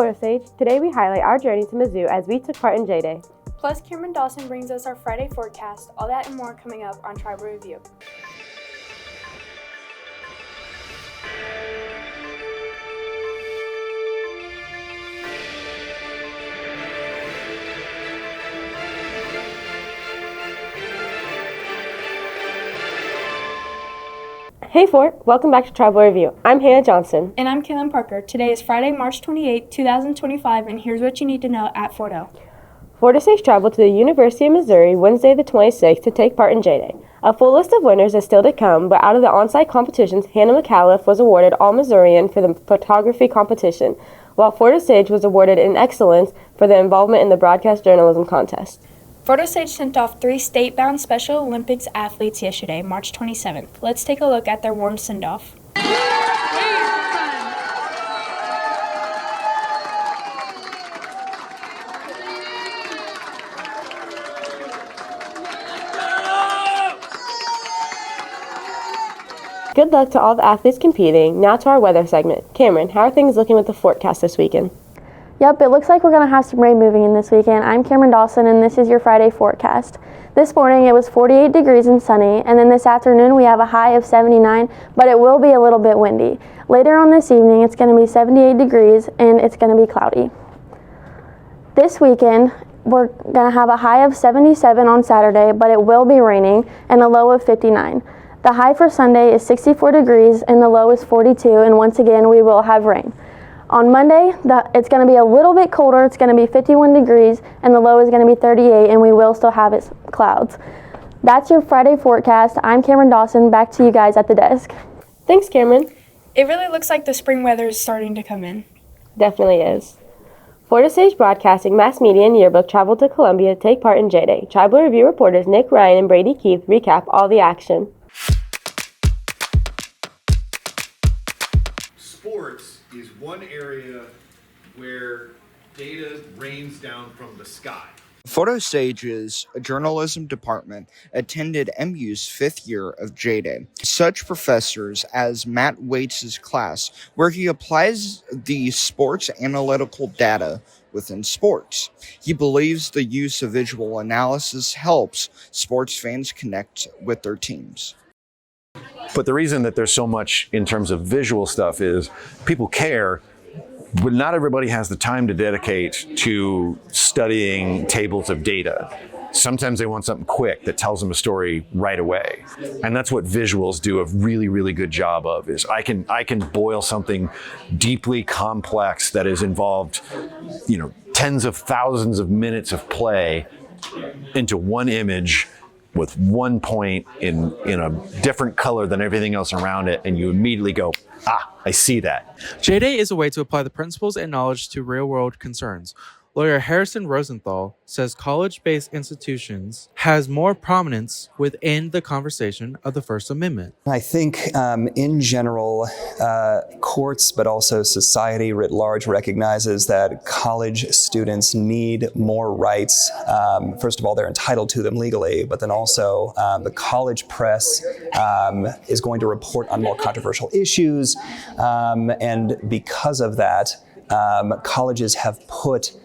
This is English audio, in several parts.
Photo Stage. Today we highlight our journey to Mizzou as we took part in J-Day. Plus, Cameron Dawson brings us our Friday forecast. All that and more coming up on Tribal Review. Hey Fort, welcome back to Tribal Review. I'm Hannah Johnson. And I'm Kaylin Parker. Today is Friday, March 28, 2025, and here's what you need to know at Fordo. Florida State traveled to the University of Missouri Wednesday the 26th to take part in J-Day. A full list of winners is still to come, but out of the on-site competitions, Hannah McAuliffe was awarded All-Missourian for the photography competition, while Florida State was awarded an Excellence for the involvement in the broadcast journalism contest. Florida State sent off 3 state-bound Special Olympics athletes yesterday, March 27th. Let's take a look at their warm send-off. Good luck to all the athletes competing. Now to our weather segment. Cameron, how are things looking with the forecast this weekend? Yep, it looks like we're going to have some rain moving in this weekend. I'm Cameron Dawson, and this is your Friday forecast. This morning it was 48 degrees and sunny, and then this afternoon we have a high of 79, but it will be a little bit windy. Later on this evening it's going to be 78 degrees, and it's going to be cloudy. This weekend we're going to have a high of 77 on Saturday, but it will be raining, and a low of 59. The high for Sunday is 64 degrees, and the low is 42, and once again we will have rain. On Monday, it's going to be a little bit colder. It's going to be 51 degrees, and the low is going to be 38, and we will still have its clouds. That's your Friday forecast. I'm Cameron Dawson. Back to you guys at the desk. Thanks, Cameron. It really looks like the spring weather is starting to come in. Definitely is. Florida State Broadcasting, Mass Media, and Yearbook traveled to Columbia to take part in J-Day. Tribal Review reporters Nick Ryan and Brady Keith recap all the action. Sports is one area where data rains down from the sky. Photo Stage's journalism department attended MU's 5th year of J-Day. Such professors as Matt Waits' class, where he applies the sports analytical data within sports. He believes the use of visual analysis helps sports fans connect with their teams. But the reason that there's so much in terms of visual stuff is people care, but not everybody has the time to dedicate to studying tables of data. Sometimes they want something quick that tells them a story right away. And that's what visuals do a really, really good job of, is I can boil something deeply complex that has involved, tens of thousands of minutes of play into one image with one point in a different color than everything else around it, and you immediately go, I see that. J-Day is a way to apply the principles and knowledge to real-world concerns. Lawyer Harrison Rosenthal says college-based institutions has more prominence within the conversation of the First Amendment. I think in general, courts, but also society writ large, recognizes that college students need more rights. First of all, they're entitled to them legally, but then also the college press is going to report on more controversial issues. And because of that, colleges have put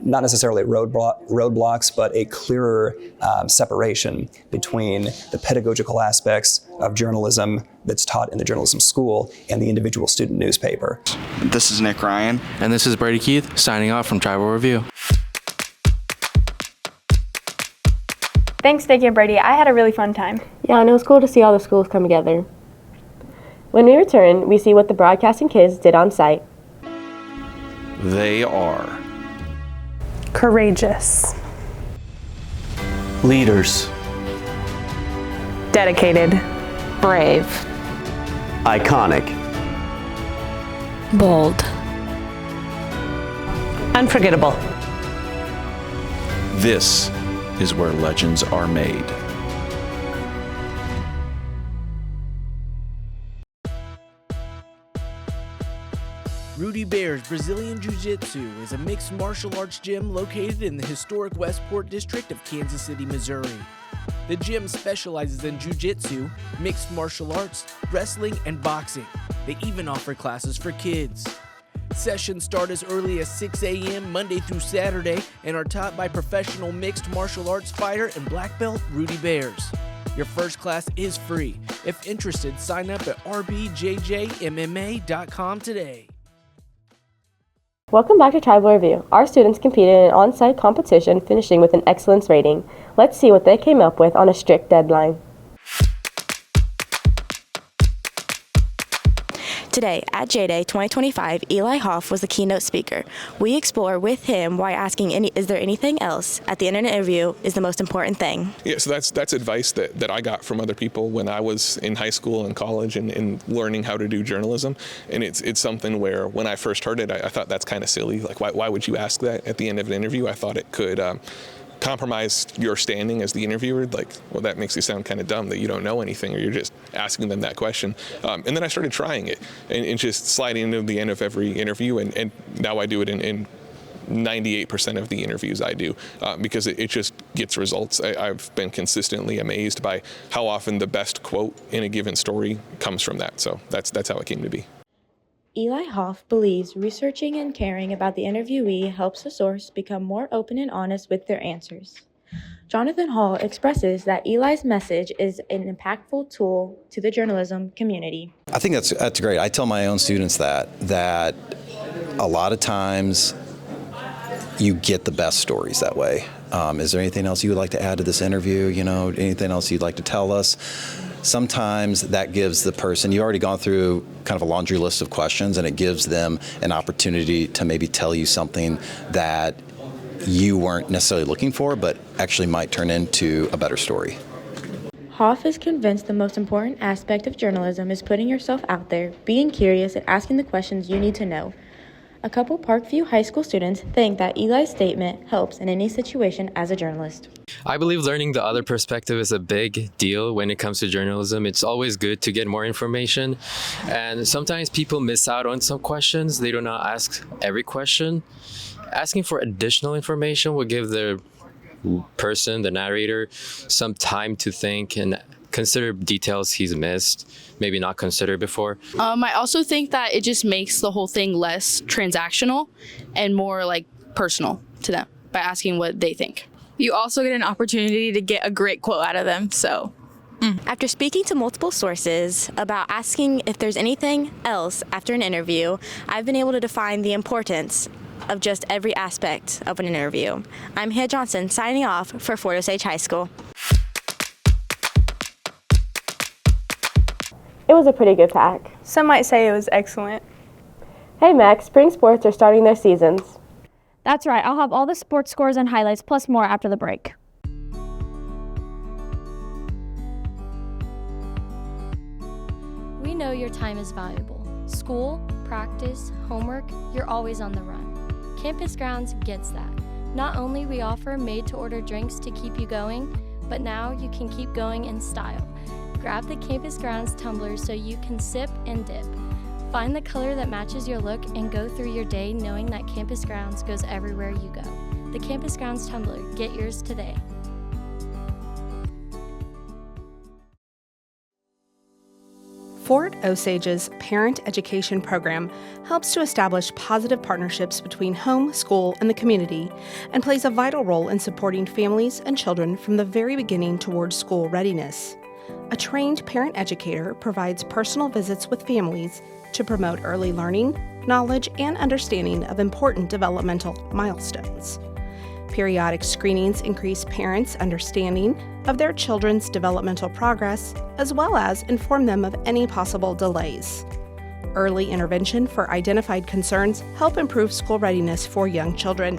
not necessarily roadblocks, but a clearer separation between the pedagogical aspects of journalism that's taught in the journalism school and the individual student newspaper. This is Nick Ryan. And this is Brady Keith, signing off from Tribal Review. Thanks, Nick and Brady. I had a really fun time. Yeah, and it was cool to see all the schools come together. When we return, we see what the broadcasting kids did on site. They are courageous, leaders, dedicated, brave, iconic, bold, unforgettable. This is where legends are made. Rudy Bear's Brazilian Jiu-Jitsu is a mixed martial arts gym located in the historic Westport district of Kansas City, Missouri. The gym specializes in jiu-jitsu, mixed martial arts, wrestling, and boxing. They even offer classes for kids. Sessions start as early as 6 a.m. Monday through Saturday and are taught by professional mixed martial arts fighter and black belt Rudy Bears. Your first class is free. If interested, sign up at rbjjmma.com today. Welcome back to Tribal Review. Our students competed in an on-site competition, finishing with an excellence rating. Let's see what they came up with on a strict deadline. Today, at J-Day 2025, Eli Hoff was the keynote speaker. We explore with him why asking is there anything else at the end of an interview is the most important thing. Yeah, so that's advice that I got from other people when I was in high school and college and learning how to do journalism. And it's something where when I first heard it, I thought that's kind of silly. Like, why would you ask that at the end of an interview? I thought it could compromise your standing as the interviewer. Like, well, that makes you sound kind of dumb that you don't know anything or you're just asking them that question. And then I started trying it and just sliding into the end of every interview. And now I do it in 98% of the interviews I do because it just gets results. I've been consistently amazed by how often the best quote in a given story comes from that. So that's how it came to be. Eli Hoff believes researching and caring about the interviewee helps the source become more open and honest with their answers. Jonathan Hall expresses that Eli's message is an impactful tool to the journalism community. I think that's great. I tell my own students that a lot of times you get the best stories that way. Is there anything else you would like to add to this interview? Anything else you'd like to tell us? Sometimes that gives the person, you've already gone through kind of a laundry list of questions, and it gives them an opportunity to maybe tell you something that you weren't necessarily looking for, but actually might turn into a better story. Hoff is convinced the most important aspect of journalism is putting yourself out there, being curious, and asking the questions you need to know. A couple Parkview High School students think that Eli's statement helps in any situation as a journalist. I believe learning the other perspective is a big deal when it comes to journalism. It's always good to get more information. And sometimes people miss out on some questions. They do not ask every question. Asking for additional information will give the person, the narrator, some time to think and consider details he's missed, maybe not considered before. I also think that it just makes the whole thing less transactional and more like personal to them by asking what they think. You also get an opportunity to get a great quote out of them, so. After speaking to multiple sources about asking if there's anything else after an interview, I've been able to define the importance of just every aspect of an interview. I'm Hannah Johnson signing off for Fort Osage High School. It was a pretty good pack. Some might say it was excellent. Hey Max, spring sports are starting their seasons. That's right, I'll have all the sports scores and highlights plus more after the break. We know your time is valuable. School, practice, homework, you're always on the run. Campus Grounds gets that. Not only we offer made-to-order drinks to keep you going, but now you can keep going in style. Grab the Campus Grounds tumbler so you can sip and dip. Find the color that matches your look and go through your day knowing that Campus Grounds goes everywhere you go. The Campus Grounds tumbler, get yours today. Fort Osage's Parent Education Program helps to establish positive partnerships between home, school, and the community, and plays a vital role in supporting families and children from the very beginning towards school readiness. A trained parent educator provides personal visits with families to promote early learning, knowledge, and understanding of important developmental milestones. Periodic screenings increase parents' understanding of their children's developmental progress, as well as inform them of any possible delays. Early intervention for identified concerns help improve school readiness for young children.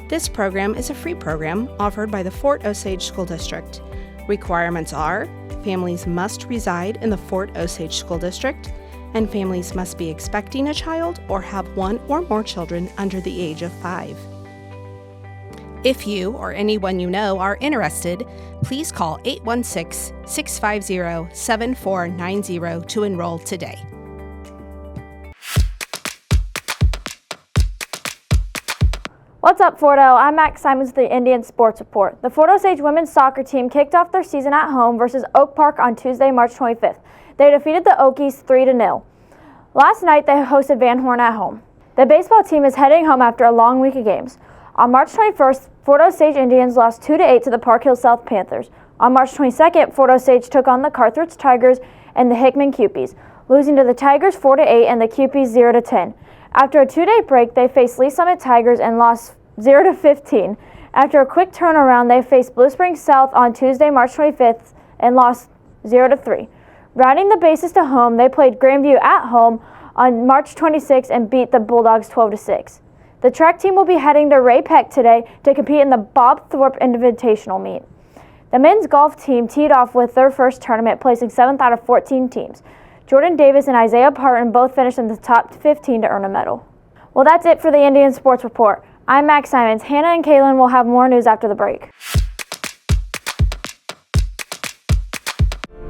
This program is a free program offered by the Fort Osage School District. Requirements are: families must reside in the Fort Osage School District, and families must be expecting a child or have one or more children under the age of 5. If you or anyone you know are interested, please call 816-650-7490 to enroll today. What's up, Fordo? I'm Max Simons with the Indian Sports Report. The Fort Osage women's soccer team kicked off their season at home versus Oak Park on Tuesday, March 25th. They defeated the Okies 3-0. Last night, they hosted Van Horn at home. The baseball team is heading home after a long week of games. On March 21st, Fort Osage Indians lost 2-8 to the Park Hill South Panthers. On March 22nd, Fort Osage took on the Carthage Tigers and the Hickman Cupies, losing to the Tigers 4-8 and the Cupies 0-10. After a 2-day break, they faced Lee Summit Tigers and lost 0-15. After a quick turnaround, they faced Blue Springs South on Tuesday, March 25th, and lost 0-3. Rounding the bases to home, they played Grandview at home on March 26th and beat the Bulldogs 12-6. The track team will be heading to Ray Peck today to compete in the Bob Thorpe Invitational Meet. The men's golf team teed off with their first tournament, placing 7th out of 14 teams. Jordan Davis and Isaiah Parton both finished in the top 15 to earn a medal. Well, that's it for the Indian Sports Report. I'm Max Simons. Hannah and Kaylin will have more news after the break.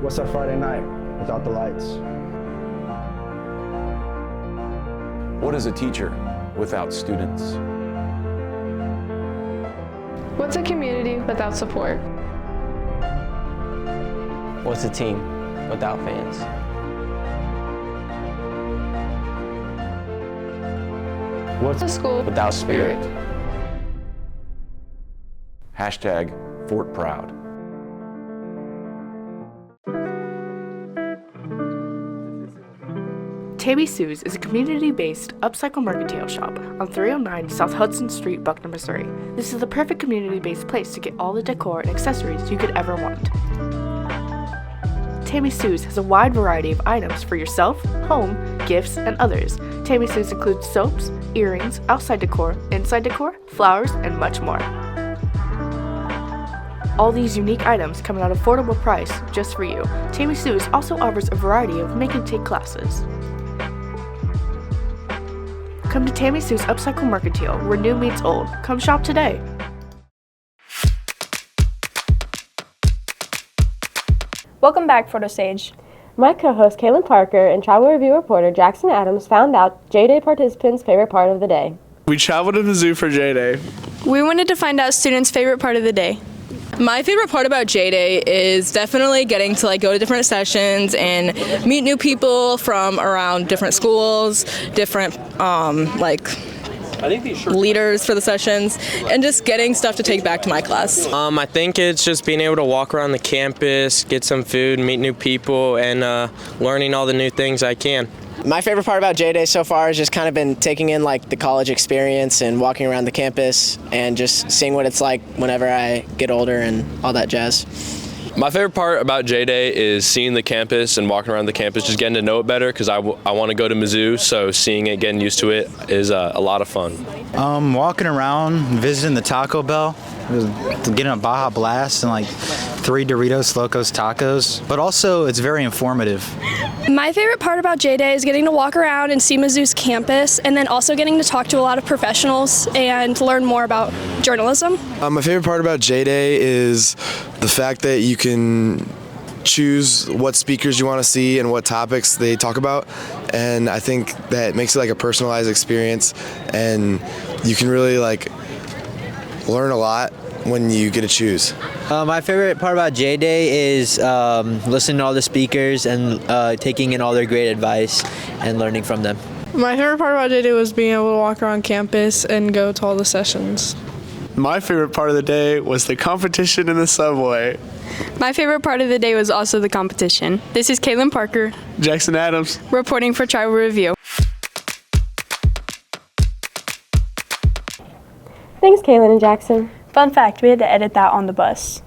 What's a Friday night without the lights? What is a teacher without students? What's a community without support? What's a team without fans? What's a school without spirit? Hashtag Fort Proud. Tammy Sue's is a community-based upcycle mercantile shop on 309 South Hudson Street, Buckner, Missouri. This is the perfect community-based place to get all the decor and accessories you could ever want. Tammy Sue's has a wide variety of items for yourself, home, gifts, and others. Tammy Sue's includes soaps, earrings, outside decor, inside decor, flowers, and much more. All these unique items come at an affordable price just for you. Tammy Sue's also offers a variety of make and take classes. Come to Tammy Sue's Upcycle Mercantile, where new meets old. Come shop today. Welcome back, Fort Osage. My co-host Kaylin Parker and travel review reporter Jackson Adams found out J-Day participants' favorite part of the day. We traveled to Mizzou for J-Day. We wanted to find out students' favorite part of the day. My favorite part about J-Day is definitely getting to go to different sessions and meet new people from around different schools, different leaders for the sessions, and just getting stuff to take back to my class. I think it's just being able to walk around the campus, get some food, meet new people, and learning all the new things I can. My favorite part about J-Day so far has just kind of been taking in the college experience and walking around the campus and just seeing what it's like whenever I get older and all that jazz. My favorite part about J-Day is seeing the campus and walking around the campus, just getting to know it better, because I want to go to Mizzou, so seeing it, getting used to it is a lot of fun. Walking around, visiting the Taco Bell, getting a Baja Blast and 3 Doritos Locos Tacos, but also it's very informative. My favorite part about J-Day is getting to walk around and see Mizzou's campus, and then also getting to talk to a lot of professionals and learn more about journalism. My favorite part about J-Day is the fact that you can choose what speakers you want to see and what topics they talk about, and I think that makes it a personalized experience, and you can really learn a lot when you get to choose. My favorite part about J-Day is listening to all the speakers and taking in all their great advice and learning from them. My favorite part about J-Day was being able to walk around campus and go to all the sessions. My favorite part of the day was the competition in the subway. My favorite part of the day was also the competition. This is Kaylin Parker, Jackson Adams, reporting for Tribal Review. Thanks, Kaylin and Jackson. Fun fact, we had to edit that on the bus.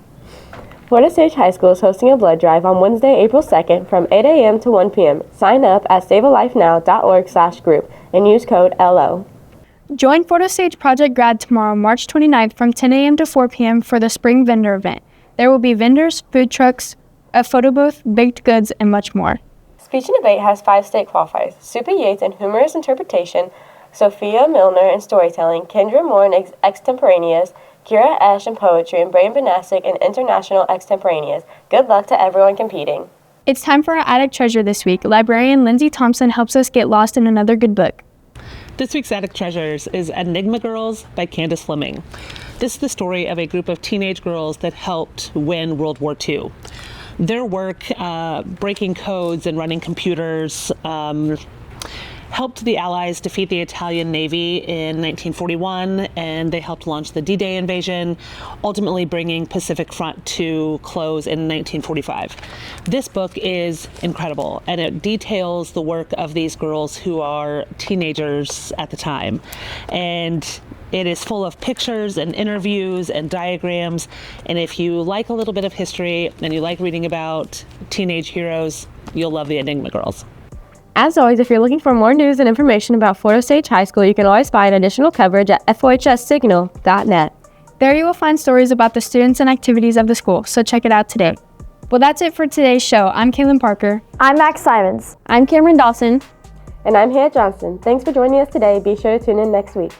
Fort Osage High School is hosting a blood drive on Wednesday, April 2nd from 8 a.m. to 1 p.m. Sign up at savealifenow.org/group and use code LO. Join Fort Osage Project Grad tomorrow, March 29th from 10 a.m. to 4 p.m. for the spring vendor event. There will be vendors, food trucks, a photo booth, baked goods, and much more. Speech and Debate has 5 state qualifiers: Supa Yates in humorous interpretation, Sophia Milner in storytelling, Kendra Moore in extemporaneous, Kira Esch in poetry, and Braden Banasic in international extemporaneous. Good luck to everyone competing. It's time for our Attic Treasure this week. Librarian Lindsay Thompson helps us get lost in another good book. This week's Attic Treasures is Enigma Girls by Candace Fleming. This is the story of a group of teenage girls that helped win World War II. Their work breaking codes and running computers helped the Allies defeat the Italian Navy in 1941, and they helped launch the D-Day invasion, ultimately bringing Pacific Front to close in 1945. This book is incredible, and it details the work of these girls who are teenagers at the time. And it is full of pictures and interviews and diagrams. And if you like a little bit of history and you like reading about teenage heroes, you'll love the Enigma Girls. As always, if you're looking for more news and information about Fort Osage High School, you can always find additional coverage at fohssignal.net. There you will find stories about the students and activities of the school, so check it out today. Well, that's it for today's show. I'm Kaylin Parker. I'm Max Simons. I'm Cameron Dawson. And I'm Hannah Johnson. Thanks for joining us today. Be sure to tune in next week.